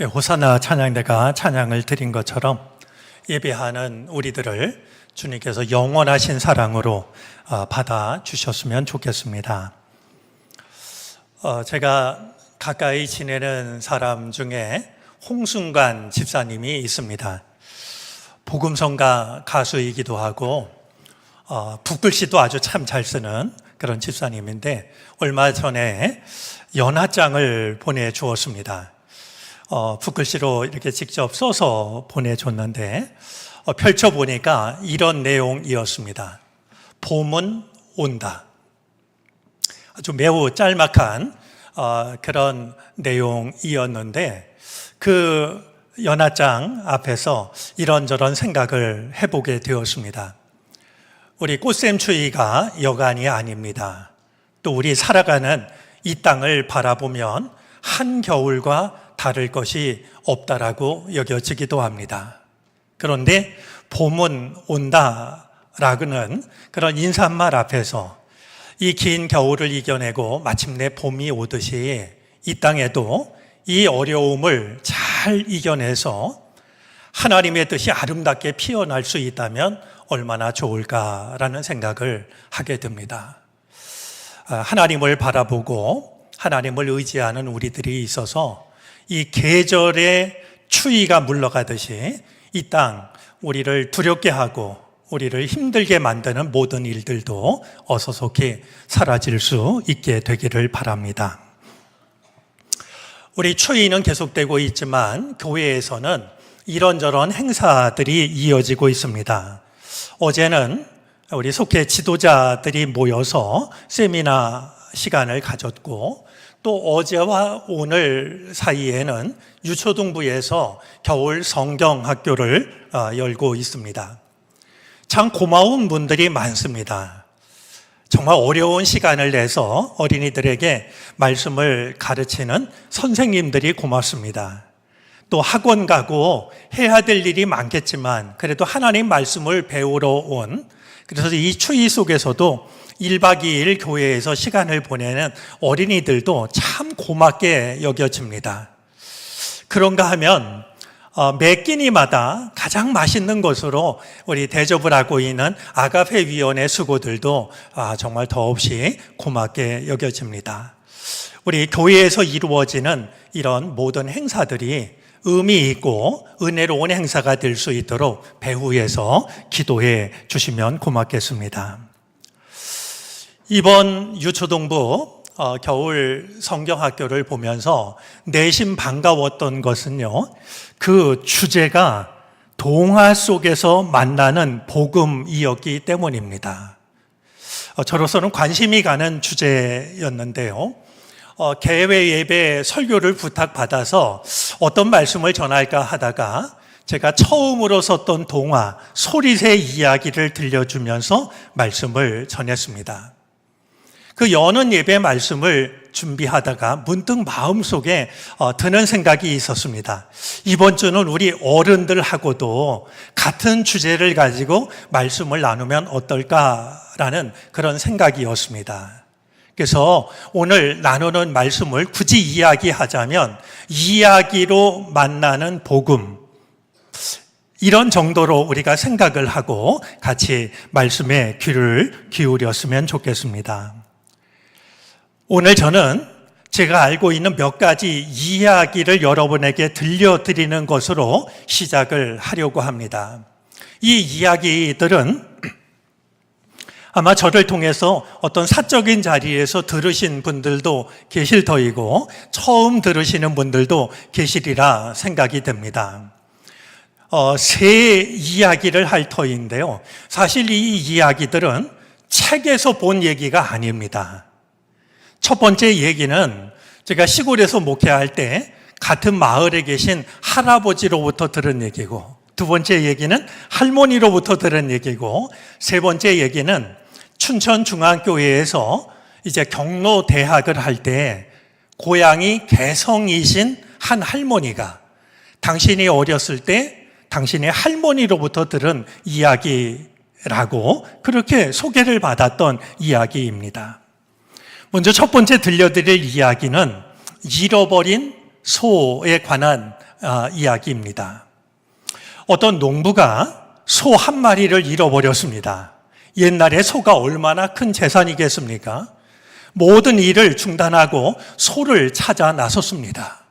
호사나 찬양대가 찬양을 드린 것처럼 예배하는 우리들을 주님께서 영원하신 사랑으로 받아주셨으면 좋겠습니다. 제가 가까이 지내는 사람 중에 홍순관 집사님이 있습니다. 복음성가 가수이기도 하고 붓글씨도 아주 참 잘 쓰는 그런 집사님인데 얼마 전에 연하장을 보내주었습니다. 붓글씨로 이렇게 직접 써서 보내줬는데 펼쳐보니까 이런 내용이었습니다. 봄은 온다. 아주 매우 짤막한 그런 내용이었는데 그 연하장 앞에서 이런저런 생각을 해보게 되었습니다. 우리 꽃샘추위가 여간이 아닙니다. 또 우리 살아가는 이 땅을 바라보면 한겨울과 다를 것이 없다라고 여겨지기도 합니다. 그런데 봄은 온다라는 그런 인사말 앞에서 이 긴 겨울을 이겨내고 마침내 봄이 오듯이 이 땅에도 이 어려움을 잘 이겨내서 하나님의 뜻이 아름답게 피어날 수 있다면 얼마나 좋을까라는 생각을 하게 됩니다. 하나님을 바라보고 하나님을 의지하는 우리들이 있어서 이 계절의 추위가 물러가듯이 이 땅 우리를 두렵게 하고 우리를 힘들게 만드는 모든 일들도 어서속히 사라질 수 있게 되기를 바랍니다. 우리 추위는 계속되고 있지만 교회에서는 이런저런 행사들이 이어지고 있습니다. 어제는 우리 속회 지도자들이 모여서 세미나 시간을 가졌고 또 어제와 오늘 사이에는 유초등부에서 겨울 성경학교를 열고 있습니다. 참 고마운 분들이 많습니다. 정말 어려운 시간을 내서 어린이들에게 말씀을 가르치는 선생님들이 고맙습니다. 또 학원 가고 해야 될 일이 많겠지만 그래도 하나님 말씀을 배우러 온, 그래서 이 추위 속에서도 1박 2일 교회에서 시간을 보내는 어린이들도 참 고맙게 여겨집니다. 그런가 하면 매 끼니마다 가장 맛있는 것으로 우리 대접을 하고 있는 아가페 위원회 수고들도 정말 더없이 고맙게 여겨집니다. 우리 교회에서 이루어지는 이런 모든 행사들이 의미 있고 은혜로운 행사가 될 수 있도록 배후에서 기도해 주시면 고맙겠습니다. 이번 유초동부 겨울 성경학교를 보면서 내심 반가웠던 것은요, 그 주제가 동화 속에서 만나는 복음이었기 때문입니다. 저로서는 관심이 가는 주제였는데요. 개회 예배 설교를 부탁받아서 어떤 말씀을 전할까 하다가 제가 처음으로 썼던 동화 소리새 이야기를 들려주면서 말씀을 전했습니다. 그 여는 예배 말씀을 준비하다가 문득 마음속에 드는 생각이 있었습니다. 이번 주는 우리 어른들하고도 같은 주제를 가지고 말씀을 나누면 어떨까라는 그런 생각이었습니다. 그래서 오늘 나누는 말씀을 굳이 이야기하자면 이야기로 만나는 복음, 이런 정도로 우리가 생각을 하고 같이 말씀에 귀를 기울였으면 좋겠습니다. 오늘 저는 제가 알고 있는 몇 가지 이야기를 여러분에게 들려드리는 것으로 시작을 하려고 합니다. 이 이야기들은 아마 저를 통해서 어떤 사적인 자리에서 들으신 분들도 계실 터이고 처음 들으시는 분들도 계시리라 생각이 됩니다. 세 이야기를 할 터인데요. 사실 이 이야기들은 책에서 본 얘기가 아닙니다. 첫 번째 얘기는 제가 시골에서 목회할 때 같은 마을에 계신 할아버지로부터 들은 얘기고, 두 번째 얘기는 할머니로부터 들은 얘기고, 세 번째 얘기는 춘천중앙교회에서 이제 경로대학을 할 때 고향이 개성이신 한 할머니가 당신이 어렸을 때 당신의 할머니로부터 들은 이야기라고 그렇게 소개를 받았던 이야기입니다. 먼저 첫 번째 들려드릴 이야기는 잃어버린 소에 관한 이야기입니다. 어떤 농부가 소 한 마리를 잃어버렸습니다. 옛날에 소가 얼마나 큰 재산이겠습니까? 모든 일을 중단하고 소를 찾아 나섰습니다.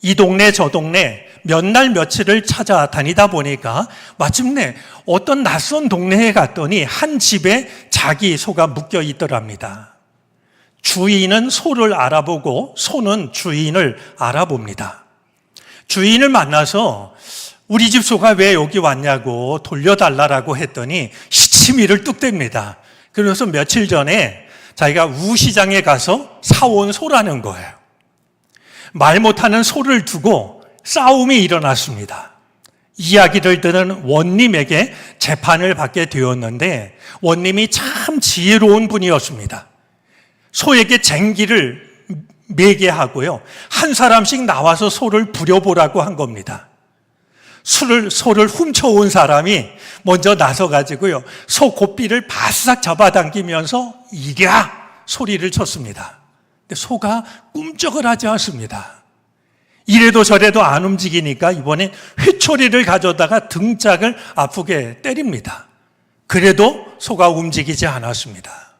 이 동네 저 동네 몇 날 며칠을 찾아다니다 보니까 마침내 어떤 낯선 동네에 갔더니 한 집에 자기 소가 묶여 있더랍니다. 주인은 소를 알아보고 소는 주인을 알아봅니다. 주인을 만나서 우리 집 소가 왜 여기 왔냐고 돌려달라고 했더니 시치미를 뚝 뗍니다. 그래서 며칠 전에 자기가 우시장에 가서 사온 소라는 거예요. 말 못하는 소를 두고 싸움이 일어났습니다. 이야기를 듣는 원님에게 재판을 받게 되었는데 원님이 참 지혜로운 분이었습니다. 소에게 쟁기를 매게 하고요. 한 사람씩 나와서 소를 부려보라고 한 겁니다. 소를 훔쳐온 사람이 먼저 나서가지고요. 소 고삐를 바싹 잡아당기면서 이랴 소리를 쳤습니다. 근데 소가 꿈쩍을 하지 않습니다. 이래도 저래도 안 움직이니까 이번엔 회초리를 가져다가 등짝을 아프게 때립니다. 그래도 소가 움직이지 않았습니다.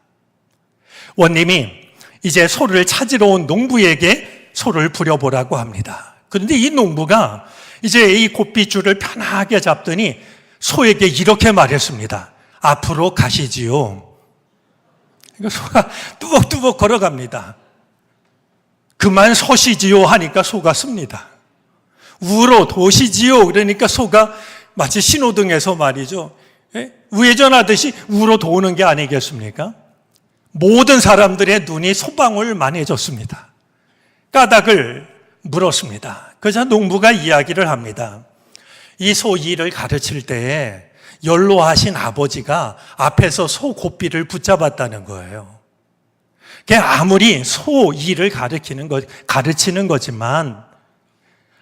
원님이 이제 소를 찾으러 온 농부에게 소를 부려보라고 합니다. 그런데 이 농부가 이제 이 고삐줄을 편하게 잡더니 소에게 이렇게 말했습니다. 앞으로 가시지요. 소가 뚜벅뚜벅 걸어갑니다. 그만 서시지요 하니까 소가 씁니다. 우로 도시지요 그러니까 소가 마치 신호등에서 말이죠. 우회전하듯이 우로 도는 게 아니겠습니까? 모든 사람들의 눈이 소방울만해졌습니다. 까닭을 물었습니다. 그래서 농부가 이야기를 합니다. 이 소 일을 가르칠 때에 연로하신 아버지가 앞에서 소 고삐를 붙잡았다는 거예요. 아무리 소 일을 가르치는 거지만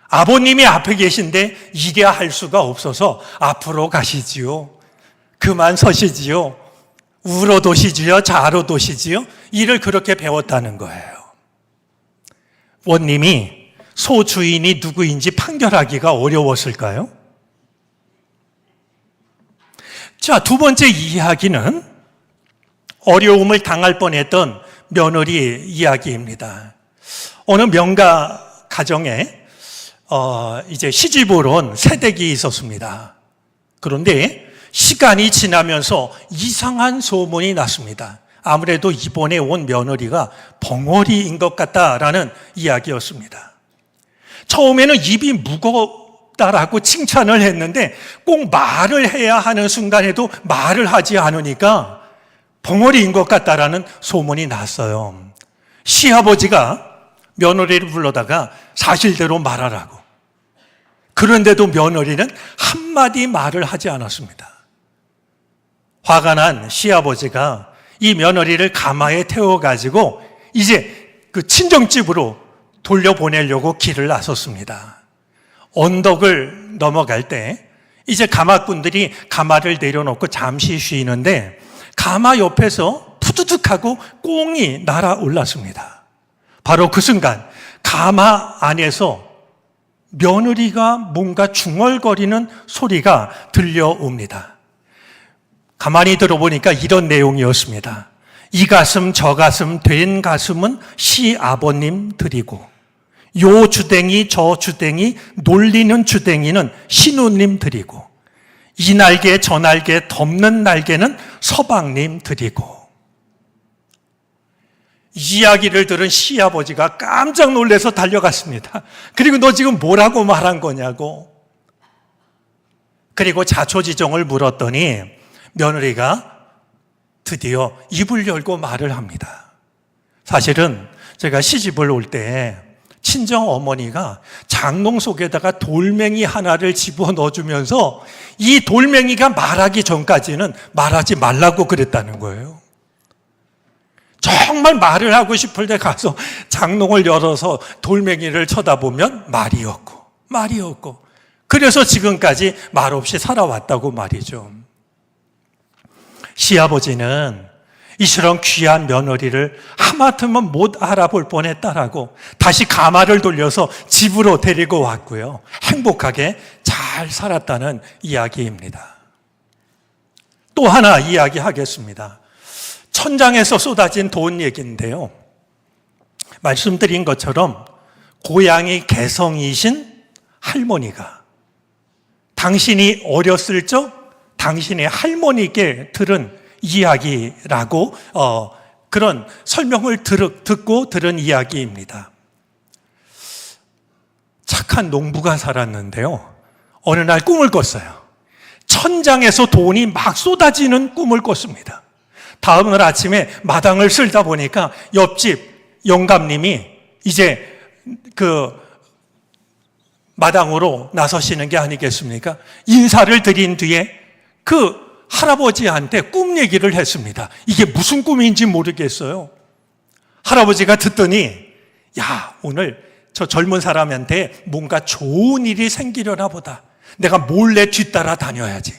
아버님이 앞에 계신데 이래야 할 수가 없어서 앞으로 가시지요. 그만 서시지요. 우로 도시지요. 좌로 도시지요. 일을 그렇게 배웠다는 거예요. 원님이 소 주인이 누구인지 판결하기가 어려웠을까요? 자, 두 번째 이야기는 어려움을 당할 뻔했던 며느리 이야기입니다. 어느 명가 가정에 이제 시집을 온 새댁이 있었습니다. 그런데 시간이 지나면서 이상한 소문이 났습니다. 아무래도 이번에 온 며느리가 벙어리인 것 같다라는 이야기였습니다. 처음에는 입이 무겁다라고 칭찬을 했는데 꼭 말을 해야 하는 순간에도 말을 하지 않으니까 벙어리인 것 같다라는 소문이 났어요. 시아버지가 며느리를 불러다가 사실대로 말하라고. 그런데도 며느리는 한마디 말을 하지 않았습니다. 화가 난 시아버지가 이 며느리를 가마에 태워가지고 이제 그 친정집으로 돌려보내려고 길을 나섰습니다. 언덕을 넘어갈 때 이제 가마꾼들이 가마를 내려놓고 잠시 쉬는데 가마 옆에서 푸드득하고 꽁이 날아올랐습니다. 바로 그 순간 가마 안에서 며느리가 뭔가 중얼거리는 소리가 들려옵니다. 가만히 들어보니까 이런 내용이었습니다. 이 가슴 저 가슴 된 가슴은 시아버님 드리고 요 주댕이 저 주댕이 놀리는 주댕이는 신우님 드리고 이 날개 저 날개 덮는 날개는 서방님 드리고. 이야기를 들은 시아버지가 깜짝 놀라서 달려갔습니다. 그리고 너 지금 뭐라고 말한 거냐고. 그리고 자초지종을 물었더니 며느리가 드디어 입을 열고 말을 합니다. 사실은 제가 시집을 올 때 친정 어머니가 장롱 속에다가 돌멩이 하나를 집어넣어주면서 이 돌멩이가 말하기 전까지는 말하지 말라고 그랬다는 거예요. 정말 말을 하고 싶을 때 가서 장롱을 열어서 돌멩이를 쳐다보면 말이 없고 그래서 지금까지 말 없이 살아왔다고 말이죠. 시아버지는 이처럼 귀한 며느리를 하마터면 못 알아볼 뻔했다라고 다시 가마를 돌려서 집으로 데리고 왔고요. 행복하게 잘 살았다는 이야기입니다. 또 하나 이야기하겠습니다. 천장에서 쏟아진 돈 얘기인데요. 말씀드린 것처럼 고향이 개성이신 할머니가 당신이 어렸을 적 당신의 할머니께 들은 이야기라고 그런 설명을 듣고 들은 이야기입니다. 착한 농부가 살았는데요. 어느 날 꿈을 꿨어요. 천장에서 돈이 막 쏟아지는 꿈을 꿨습니다. 다음 날 아침에 마당을 쓸다 보니까 옆집 영감님이 이제 그 마당으로 나서시는 게 아니겠습니까? 인사를 드린 뒤에 그 할아버지한테 꿈 얘기를 했습니다. 이게 무슨 꿈인지 모르겠어요. 할아버지가 듣더니 야, 오늘 저 젊은 사람한테 뭔가 좋은 일이 생기려나 보다. 내가 몰래 뒤따라 다녀야지.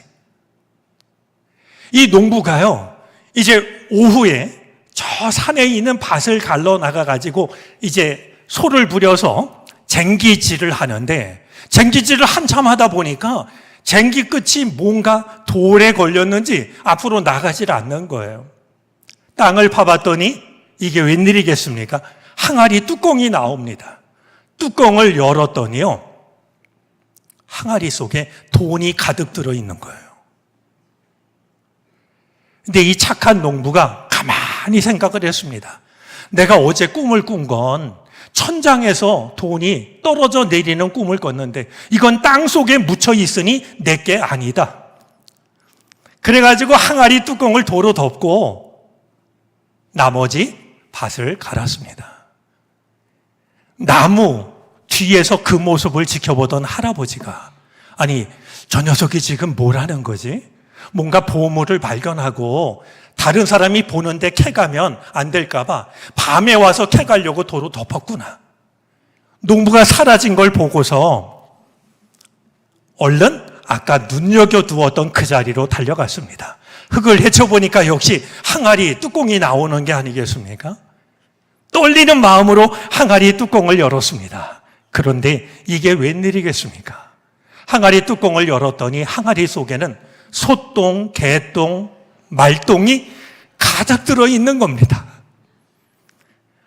이 농부가요, 이제 오후에 저 산에 있는 밭을 갈러 나가가지고 이제 소를 부려서 쟁기질을 하는데 쟁기질을 한참 하다 보니까 쟁기 끝이 뭔가 돌에 걸렸는지 앞으로 나가질 않는 거예요. 땅을 파봤더니 이게 웬일이겠습니까? 항아리 뚜껑이 나옵니다. 뚜껑을 열었더니요, 항아리 속에 돈이 가득 들어있는 거예요. 근데 이 착한 농부가 가만히 생각을 했습니다. 내가 어제 꿈을 꾼 건 천장에서 돈이 떨어져 내리는 꿈을 꿨는데 이건 땅 속에 묻혀 있으니 내게 아니다. 그래가지고 항아리 뚜껑을 도로 덮고 나머지 밭을 갈았습니다. 나무 뒤에서 그 모습을 지켜보던 할아버지가 아니, 저 녀석이 지금 뭘 하는 거지? 뭔가 보물을 발견하고 다른 사람이 보는데 캐가면 안 될까 봐 밤에 와서 캐가려고 도로 덮었구나. 농부가 사라진 걸 보고서 얼른 아까 눈여겨두었던 그 자리로 달려갔습니다. 흙을 헤쳐보니까 역시 항아리 뚜껑이 나오는 게 아니겠습니까? 떨리는 마음으로 항아리 뚜껑을 열었습니다. 그런데 이게 웬일이겠습니까? 항아리 뚜껑을 열었더니 항아리 속에는 소똥, 개똥, 말똥이 가득 들어있는 겁니다.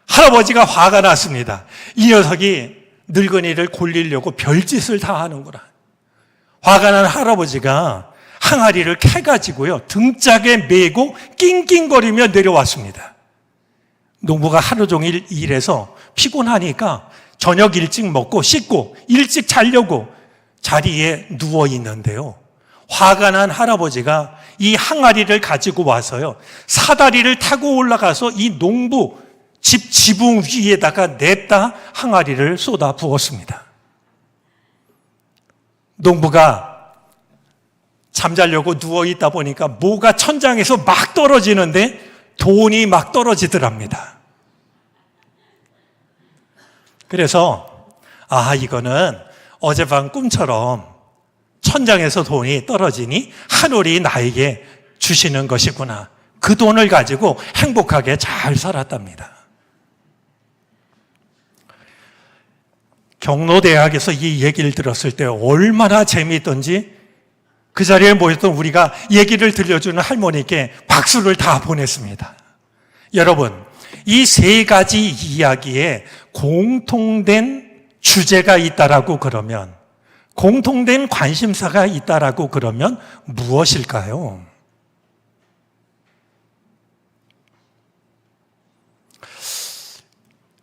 할아버지가 화가 났습니다. 이 녀석이 늙은이를 골리려고 별짓을 다 하는구나. 화가 난 할아버지가 항아리를 캐가지고요, 등짝에 메고 낑낑거리며 내려왔습니다. 농부가 하루 종일 일해서 피곤하니까 저녁 일찍 먹고 씻고 일찍 자려고 자리에 누워 있는데요, 화가 난 할아버지가 이 항아리를 가지고 와서요, 사다리를 타고 올라가서 이 농부 집 지붕 위에다가 냈다 항아리를 쏟아 부었습니다. 농부가 잠자려고 누워 있다 보니까 뭐가 천장에서 막 떨어지는데 돈이 막 떨어지더랍니다. 그래서 이거는 어젯밤 꿈처럼 천장에서 돈이 떨어지니 하늘이 나에게 주시는 것이구나. 그 돈을 가지고 행복하게 잘 살았답니다. 경로대학에서 이 얘기를 들었을 때 얼마나 재미있던지 그 자리에 모였던 우리가 얘기를 들려주는 할머니께 박수를 다 보냈습니다. 여러분, 이 세 가지 이야기에 공통된 주제가 있다라고 그러면, 공통된 관심사가 있다라고 그러면 무엇일까요?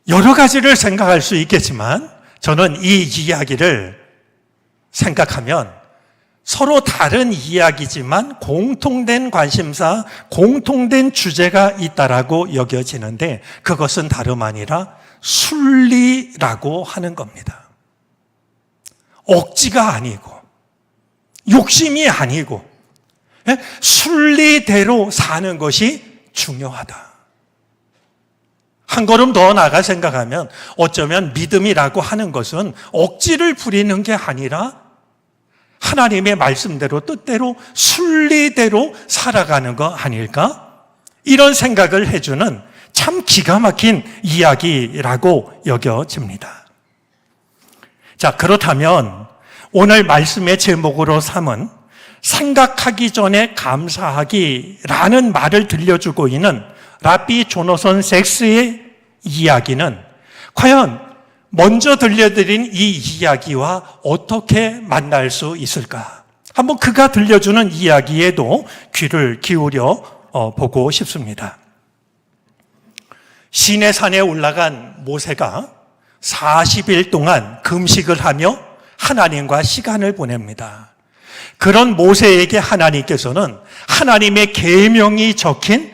여러 가지를 생각할 수 있겠지만 저는 이 이야기를 생각하면 서로 다른 이야기지만 공통된 관심사, 공통된 주제가 있다라고 여겨지는데 그것은 다름 아니라 순리라고 하는 겁니다. 억지가 아니고 욕심이 아니고 순리대로 사는 것이 중요하다. 한 걸음 더 나아가 생각하면 어쩌면 믿음이라고 하는 것은 억지를 부리는 게 아니라 하나님의 말씀대로 뜻대로 순리대로 살아가는 거 아닐까? 이런 생각을 해주는 참 기가 막힌 이야기라고 여겨집니다. 자, 그렇다면 오늘 말씀의 제목으로 삼은 생각하기 전에 감사하기라는 말을 들려주고 있는 랍비 조너선 섹스의 이야기는 과연 먼저 들려드린 이 이야기와 어떻게 만날 수 있을까? 한번 그가 들려주는 이야기에도 귀를 기울여 보고 싶습니다. 시내산에 올라간 모세가 40일 동안 금식을 하며 하나님과 시간을 보냅니다. 그런 모세에게 하나님께서는 하나님의 계명이 적힌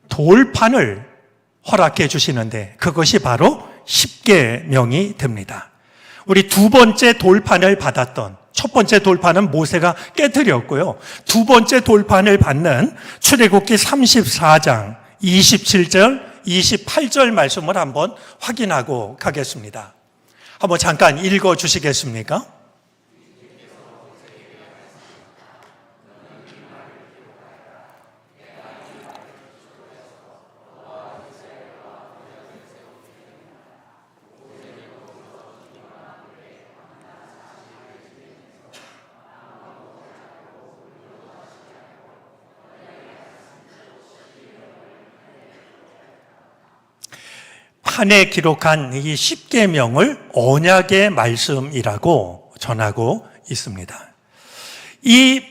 돌판을 허락해 주시는데 그것이 바로 십계명이 됩니다. 우리 두 번째 돌판을 받았던 첫 번째 돌판은 모세가 깨뜨렸고요. 두 번째 돌판을 받는 출애굽기 34장 27절, 28절 말씀을 한번 확인하고 가겠습니다. 한번 잠깐 읽어 주시겠습니까? 판에 기록한 이 십계명을 언약의 말씀이라고 전하고 있습니다. 이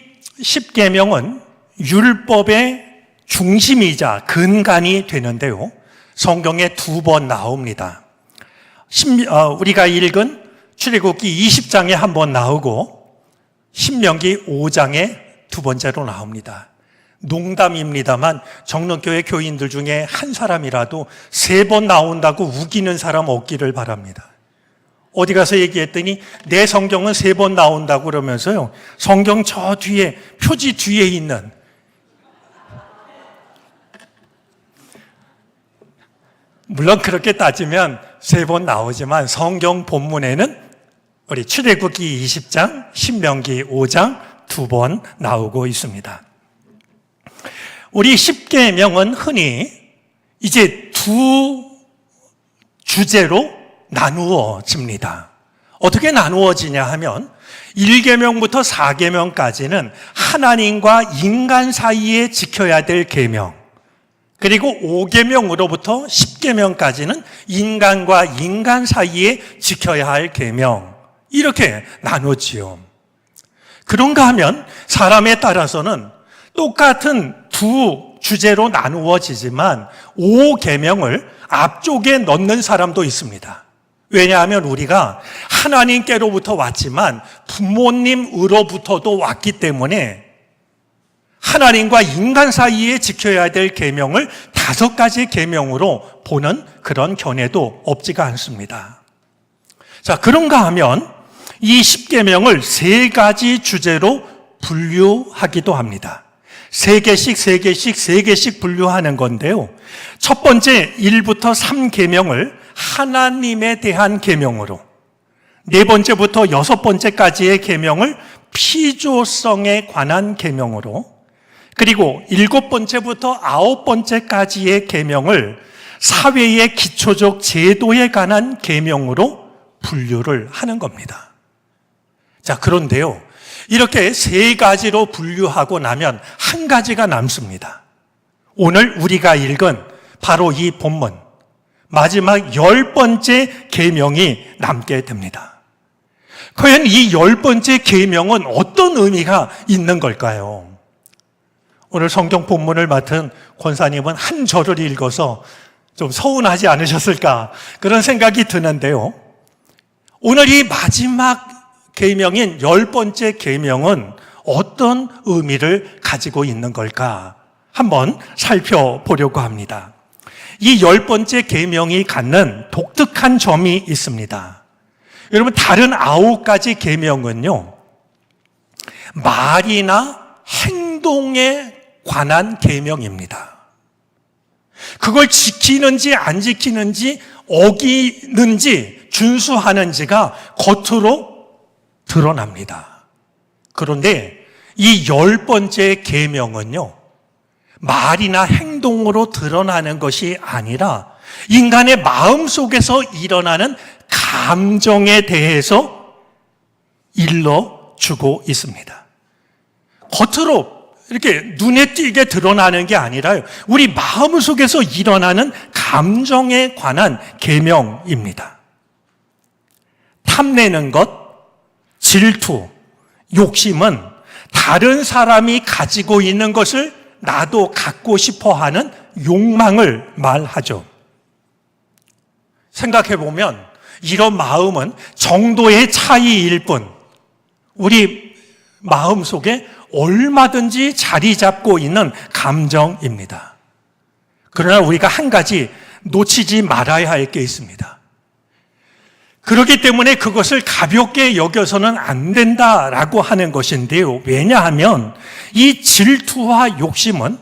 십계명은 율법의 중심이자 근간이 되는데요. 성경에 두 번 나옵니다. 우리가 읽은 출애굽기 20장에 한 번 나오고 신명기 5장에 두 번째로 나옵니다. 농담입니다만 정론교회 교인들 중에 한 사람이라도 3번 나온다고 우기는 사람 없기를 바랍니다. 어디 가서 얘기했더니 내 성경은 3번 나온다고 그러면서요. 성경 저 뒤에 표지 뒤에 있는 물론 그렇게 따지면 3번 나오지만 성경 본문에는 우리 출애굽기 20장, 신명기 5장 2번 나오고 있습니다. 우리 십계명은 흔히 이제 두 주제로 나누어집니다. 어떻게 나누어지냐 하면 1계명부터 4계명까지는 하나님과 인간 사이에 지켜야 될 계명, 그리고 5계명으로부터 10계명까지는 인간과 인간 사이에 지켜야 할 계명, 이렇게 나누지요. 그런가 하면 사람에 따라서는 똑같은 두 주제로 나누어지지만 5계명을 앞쪽에 넣는 사람도 있습니다. 왜냐하면 우리가 하나님께로부터 왔지만 부모님으로부터도 왔기 때문에 하나님과 인간 사이에 지켜야 될 계명을 5가지 계명으로 보는 그런 견해도 없지가 않습니다. 자, 그런가 하면 이 10계명을 3가지 주제로 분류하기도 합니다. 3개씩 분류하는 건데요. 첫 번째 1부터 3계명을 하나님에 대한 계명으로, 4번째부터 6번째까지의 계명을 피조성에 관한 계명으로, 그리고 7번째부터 9번째까지의 계명을 사회의 기초적 제도에 관한 계명으로 분류를 하는 겁니다. 자, 그런데요. 이렇게 3가지로 분류하고 나면 한 가지가 남습니다. 오늘 우리가 읽은 바로 이 본문, 마지막 10번째 계명이 남게 됩니다. 과연 이 10번째 계명은 어떤 의미가 있는 걸까요? 오늘 성경 본문을 맡은 권사님은 한 절을 읽어서 좀 서운하지 않으셨을까 그런 생각이 드는데요. 오늘 이 마지막 계명인 10번째 계명은 어떤 의미를 가지고 있는 걸까 한번 살펴보려고 합니다. 이 10번째 계명이 갖는 독특한 점이 있습니다. 여러분, 다른 9가지 계명은요, 말이나 행동에 관한 계명입니다. 그걸 지키는지 안 지키는지, 어기는지 준수하는지가 겉으로 드러납니다. 그런데 이 10번째 계명은요, 말이나 행동으로 드러나는 것이 아니라 인간의 마음 속에서 일어나는 감정에 대해서 일러주고 있습니다. 겉으로 이렇게 눈에 띄게 드러나는 게 아니라요, 우리 마음 속에서 일어나는 감정에 관한 계명입니다. 탐내는 것, 질투, 욕심은 다른 사람이 가지고 있는 것을 나도 갖고 싶어 하는 욕망을 말하죠. 생각해 보면 이런 마음은 정도의 차이일 뿐 우리 마음 속에 얼마든지 자리 잡고 있는 감정입니다. 그러나 우리가 한 가지 놓치지 말아야 할 게 있습니다. 그렇기 때문에 그것을 가볍게 여겨서는 안 된다라고 하는 것인데요. 왜냐하면 이 질투와 욕심은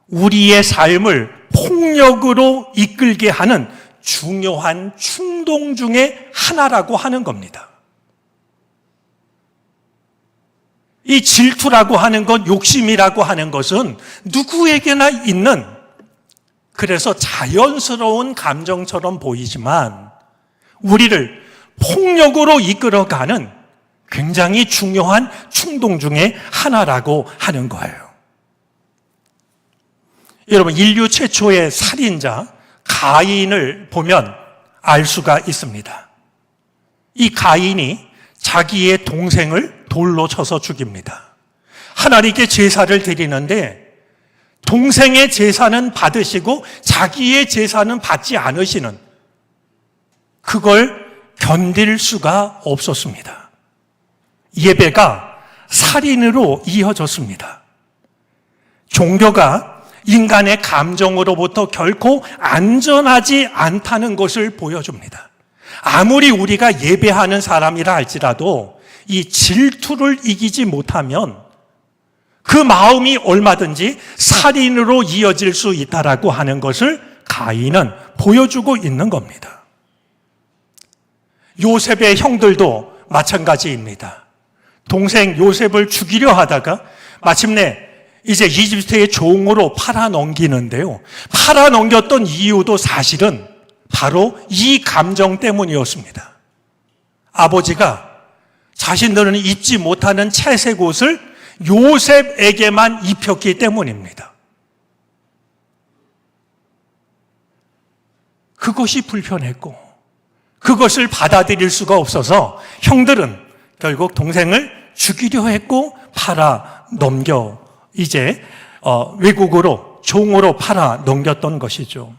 우리의 삶을 폭력으로 이끌게 하는 중요한 충동 중에 하나라고 하는 겁니다. 이 질투라고 하는 것, 욕심이라고 하는 것은 누구에게나 있는, 그래서 자연스러운 감정처럼 보이지만 우리를 폭력으로 이끌어가는 굉장히 중요한 충동 중에 하나라고 하는 거예요. 여러분, 인류 최초의 살인자 가인을 보면 알 수가 있습니다. 이 가인이 자기의 동생을 돌로 쳐서 죽입니다. 하나님께 제사를 드리는데 동생의 제사는 받으시고 자기의 제사는 받지 않으시는, 그걸 견딜 수가 없었습니다. 예배가 살인으로 이어졌습니다. 종교가 인간의 감정으로부터 결코 안전하지 않다는 것을 보여줍니다. 아무리 우리가 예배하는 사람이라 할지라도 이 질투를 이기지 못하면 그 마음이 얼마든지 살인으로 이어질 수 있다라고 하는 것을 가인은 보여주고 있는 겁니다. 요셉의 형들도 마찬가지입니다. 동생 요셉을 죽이려 하다가 마침내 이제 이집트의 종으로 팔아넘기는데요. 팔아넘겼던 이유도 사실은 바로 이 감정 때문이었습니다. 아버지가 자신들은 입지 못하는 채색 옷을 요셉에게만 입혔기 때문입니다. 그것이 불편했고 그것을 받아들일 수가 없어서 형들은 결국 동생을 죽이려 했고 팔아 넘겨 이제 외국으로 종으로 팔아 넘겼던 것이죠.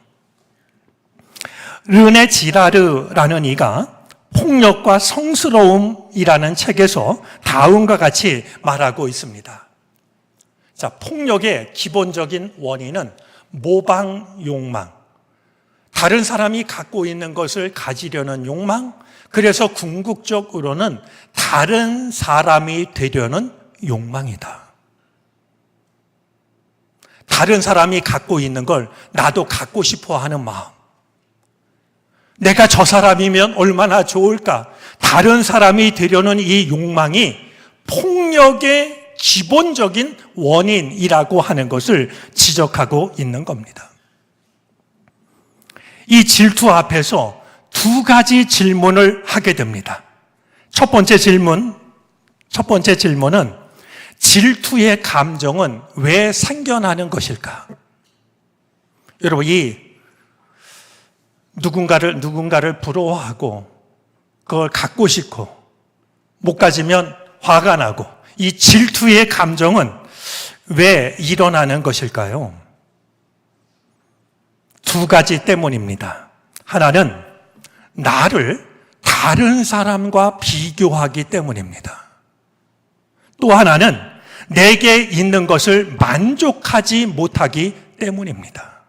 르네 지라르라는 이가 폭력과 성스러움이라는 책에서 다음과 같이 말하고 있습니다. 자, 폭력의 기본적인 원인은 모방 욕망, 다른 사람이 갖고 있는 것을 가지려는 욕망, 그래서 궁극적으로는 다른 사람이 되려는 욕망이다. 다른 사람이 갖고 있는 걸 나도 갖고 싶어 하는 마음. 내가 저 사람이면 얼마나 좋을까? 다른 사람이 되려는 이 욕망이 폭력의 기본적인 원인이라고 하는 것을 지적하고 있는 겁니다. 이 질투 앞에서 두 가지 질문을 하게 됩니다. 첫 번째 질문은 질투의 감정은 왜 생겨나는 것일까? 여러분, 이 누군가를 부러워하고 그걸 갖고 싶고 못 가지면 화가 나고, 이 질투의 감정은 왜 일어나는 것일까요? 두 가지 때문입니다. 하나는 나를 다른 사람과 비교하기 때문입니다. 또 하나는 내게 있는 것을 만족하지 못하기 때문입니다.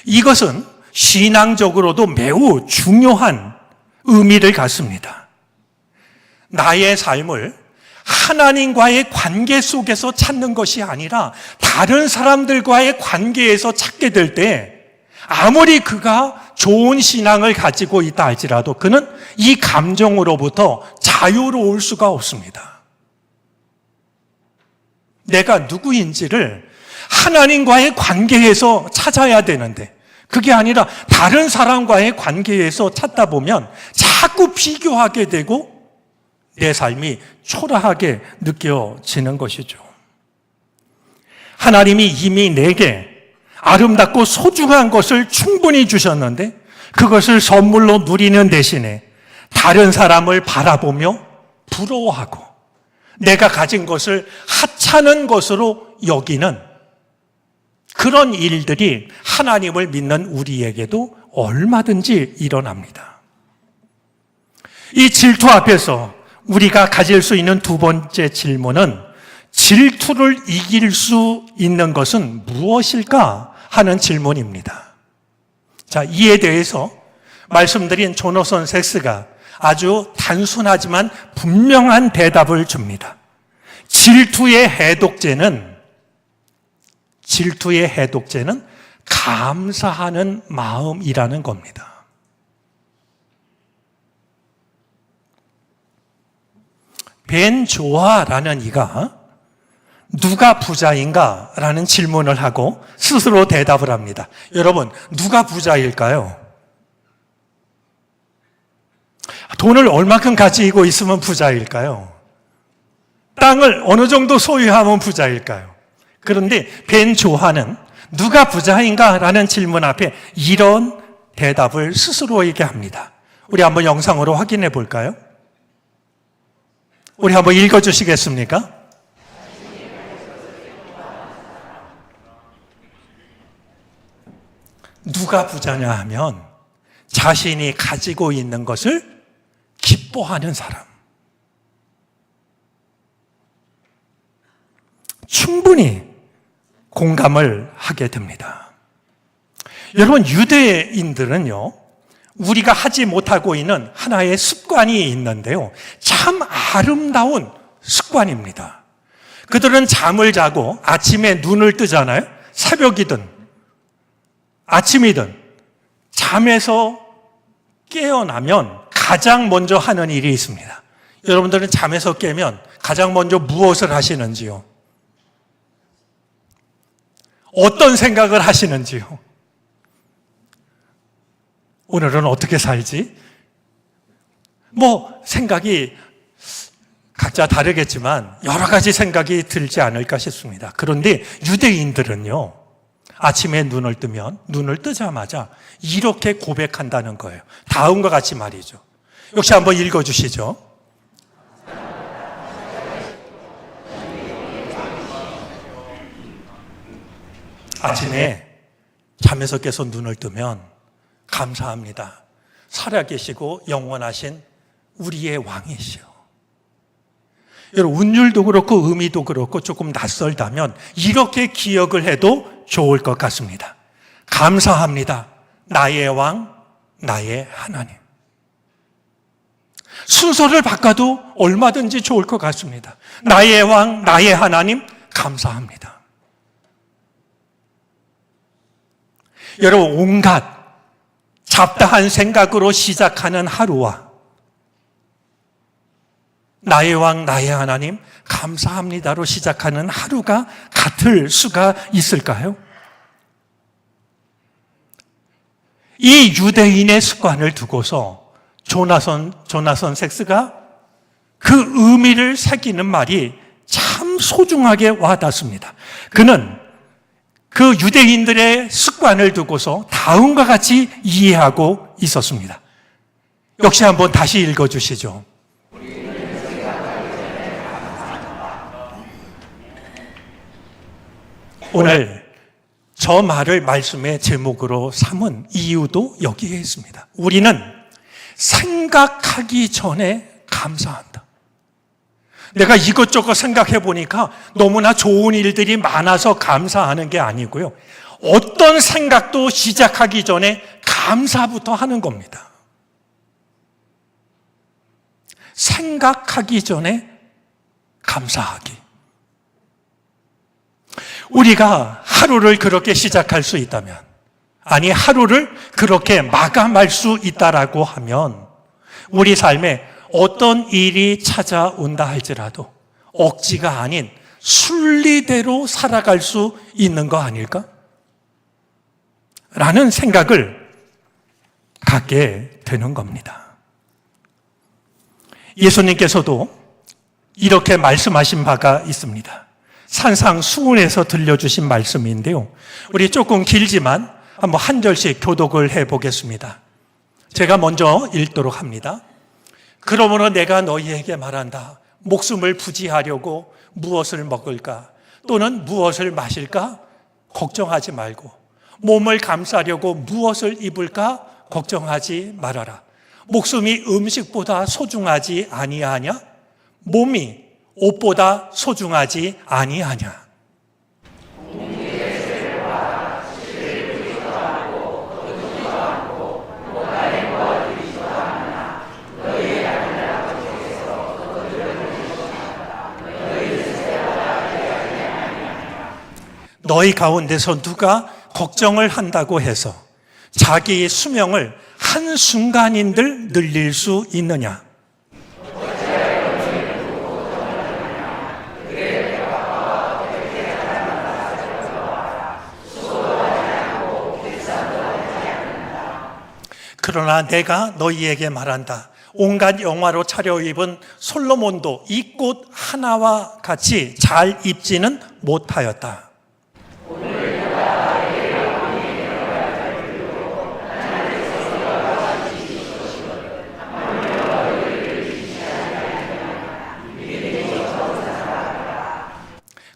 이것은 신앙적으로도 매우 중요한 의미를 갖습니다. 나의 삶을 하나님과의 관계 속에서 찾는 것이 아니라 다른 사람들과의 관계에서 찾게 될 때 아무리 그가 좋은 신앙을 가지고 있다 할지라도 그는 이 감정으로부터 자유로울 수가 없습니다. 내가 누구인지를 하나님과의 관계에서 찾아야 되는데 그게 아니라 다른 사람과의 관계에서 찾다 보면 자꾸 비교하게 되고 내 삶이 초라하게 느껴지는 것이죠. 하나님이 이미 내게 아름답고 소중한 것을 충분히 주셨는데 그것을 선물로 누리는 대신에 다른 사람을 바라보며 부러워하고 내가 가진 것을 하찮은 것으로 여기는 그런 일들이 하나님을 믿는 우리에게도 얼마든지 일어납니다. 이 질투 앞에서 우리가 가질 수 있는 두 번째 질문은 질투를 이길 수 있는 것은 무엇일까 하는 질문입니다. 자, 이에 대해서 말씀드린 조나선 섹스가 아주 단순하지만 분명한 대답을 줍니다. 질투의 해독제는 감사하는 마음이라는 겁니다. 벤 조아라는 이가 누가 부자인가? 라는 질문을 하고 스스로 대답을 합니다. 여러분, 누가 부자일까요? 돈을 얼마큼 가지고 있으면 부자일까요? 땅을 어느 정도 소유하면 부자일까요? 그런데 벤 조아는 누가 부자인가? 라는 질문 앞에 이런 대답을 스스로에게 합니다. 우리 한번 영상으로 확인해 볼까요? 우리 한번 읽어주시겠습니까? 누가 부자냐 하면 자신이 가지고 있는 것을 기뻐하는 사람. 충분히 공감을 하게 됩니다. 여러분, 유대인들은요, 우리가 하지 못하고 있는 하나의 습관이 있는데요, 참 아름다운 습관입니다. 그들은 잠을 자고 아침에 눈을 뜨잖아요. 새벽이든 아침이든 잠에서 깨어나면 가장 먼저 하는 일이 있습니다. 여러분들은 잠에서 깨면 가장 먼저 무엇을 하시는지요? 어떤 생각을 하시는지요? 오늘은 어떻게 살지? 생각이 각자 다르겠지만 여러 가지 생각이 들지 않을까 싶습니다. 그런데 유대인들은요, 아침에 눈을 뜨자마자 이렇게 고백한다는 거예요. 다음과 같이 말이죠. 역시 한번 읽어주시죠. 아침에 잠에서 깨서 눈을 뜨면 감사합니다. 살아계시고 영원하신 우리의 왕이시오. 여러분, 운율도 그렇고 의미도 그렇고 조금 낯설다면 이렇게 기억을 해도 좋을 것 같습니다. 감사합니다. 나의 왕, 나의 하나님. 순서를 바꿔도 얼마든지 좋을 것 같습니다. 나의 왕, 나의 하나님, 감사합니다. 여러분, 온갖 잡다한 생각으로 시작하는 하루와 나의 왕, 나의 하나님, 감사합니다로 시작하는 하루가 같을 수가 있을까요? 이 유대인의 습관을 두고서 조나선 섹스가 그 의미를 새기는 말이 참 소중하게 와닿습니다. 그는 그 유대인들의 습관을 두고서 다음과 같이 이해하고 있었습니다. 역시 한번 다시 읽어주시죠. 오늘 저 말을 말씀의 제목으로 삼은 이유도 여기에 있습니다. 우리는 생각하기 전에 감사한다. 내가 이것저것 생각해 보니까 너무나 좋은 일들이 많아서 감사하는 게 아니고요. 어떤 생각도 시작하기 전에 감사부터 하는 겁니다. 생각하기 전에 감사하기. 우리가 하루를 그렇게 시작할 수 있다면, 아니 하루를 그렇게 마감할 수 있다라고 하면 우리 삶에 어떤 일이 찾아온다 할지라도 억지가 아닌 순리대로 살아갈 수 있는 거 아닐까? 라는 생각을 갖게 되는 겁니다. 예수님께서도 이렇게 말씀하신 바가 있습니다. 산상수훈에서 들려주신 말씀인데요. 우리 조금 길지만 한번 한 절씩 교독을 해보겠습니다. 제가 먼저 읽도록 합니다. 그러므로 내가 너희에게 말한다. 목숨을 부지하려고 무엇을 먹을까? 또는 무엇을 마실까? 걱정하지 말고 몸을 감싸려고 무엇을 입을까? 걱정하지 말아라. 목숨이 음식보다 소중하지 아니하냐? 몸이 옷보다 소중하지 아니하냐? 너희 가운데서 누가 걱정을 한다고 해서 자기의 수명을 한순간인들 늘릴 수 있느냐? 그러나 내가 너희에게 말한다. 온갖 영화로 차려입은 솔로몬도 이 꽃 하나와 같이 잘 입지는 못하였다.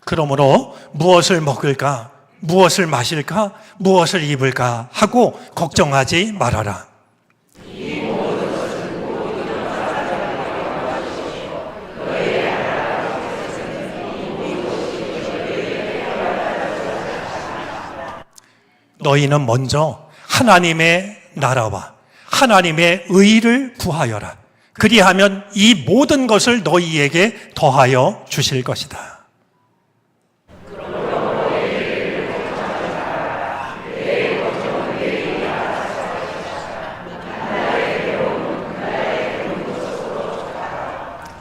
그러므로 무엇을 먹을까, 무엇을 마실까, 무엇을 입을까 하고 걱정하지 말아라. 너희는 먼저 하나님의 나라와 하나님의 의를 구하여라. 그리하면 이 모든 것을 너희에게 더하여 주실 것이다.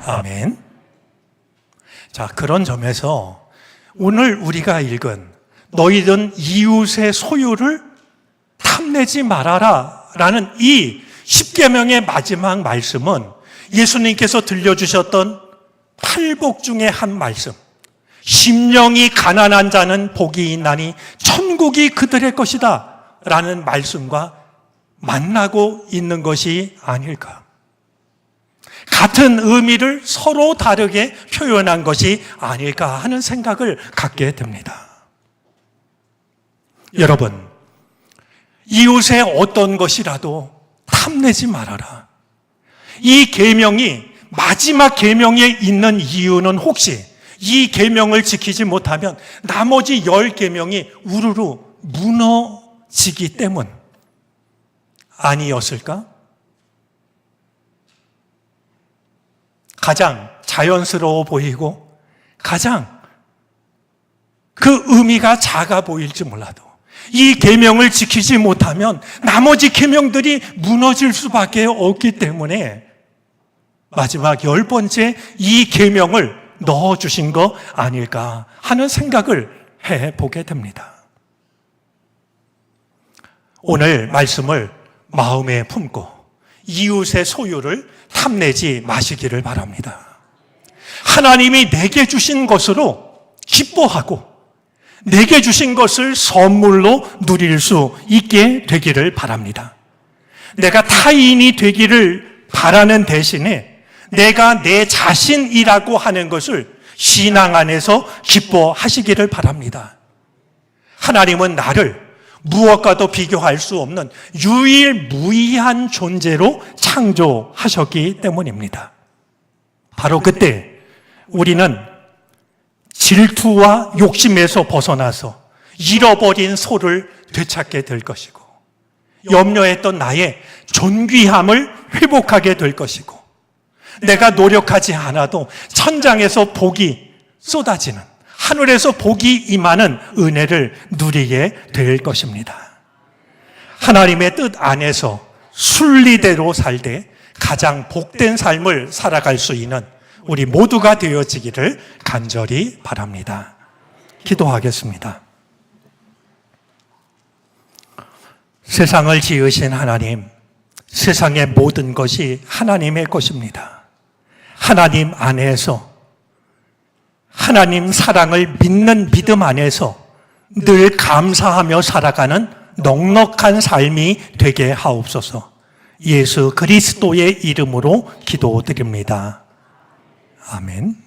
아멘. 자, 그런 점에서 오늘 우리가 읽은 너희는 이웃의 소유를 탐내지 말아라 라는 이 십계명의 마지막 말씀은 예수님께서 들려주셨던 팔복 중에 한 말씀. 심령이 가난한 자는 복이 있나니 천국이 그들의 것이다 라는 말씀과 만나고 있는 것이 아닐까. 같은 의미를 서로 다르게 표현한 것이 아닐까 하는 생각을 갖게 됩니다. 여러분, 이웃의 어떤 것이라도 탐내지 말아라. 이 계명이 마지막 계명에 있는 이유는 혹시 이 계명을 지키지 못하면 나머지 10계명이 우르르 무너지기 때문 아니었을까? 가장 자연스러워 보이고 가장 그 의미가 작아 보일지 몰라도 이 계명을 지키지 못하면 나머지 계명들이 무너질 수밖에 없기 때문에 마지막 10번째 이 계명을 넣어주신 거 아닐까 하는 생각을 해보게 됩니다. 오늘 말씀을 마음에 품고 이웃의 소유를 탐내지 마시기를 바랍니다. 하나님이 내게 주신 것으로 기뻐하고 내게 주신 것을 선물로 누릴 수 있게 되기를 바랍니다. 내가 타인이 되기를 바라는 대신에 내가 내 자신이라고 하는 것을 신앙 안에서 기뻐하시기를 바랍니다. 하나님은 나를 무엇과도 비교할 수 없는 유일무이한 존재로 창조하셨기 때문입니다. 바로 그때 우리는 질투와 욕심에서 벗어나서 잃어버린 소를 되찾게 될 것이고 염려했던 나의 존귀함을 회복하게 될 것이고 내가 노력하지 않아도 천장에서 복이 쏟아지는 하늘에서 복이 임하는 은혜를 누리게 될 것입니다. 하나님의 뜻 안에서 순리대로 살되 가장 복된 삶을 살아갈 수 있는 우리 모두가 되어지기를 간절히 바랍니다. 기도하겠습니다. 세상을 지으신 하나님, 세상의 모든 것이 하나님의 것입니다. 하나님 안에서, 하나님 사랑을 믿는 믿음 안에서 늘 감사하며 살아가는 넉넉한 삶이 되게 하옵소서. 예수 그리스도의 이름으로 기도드립니다. 아멘.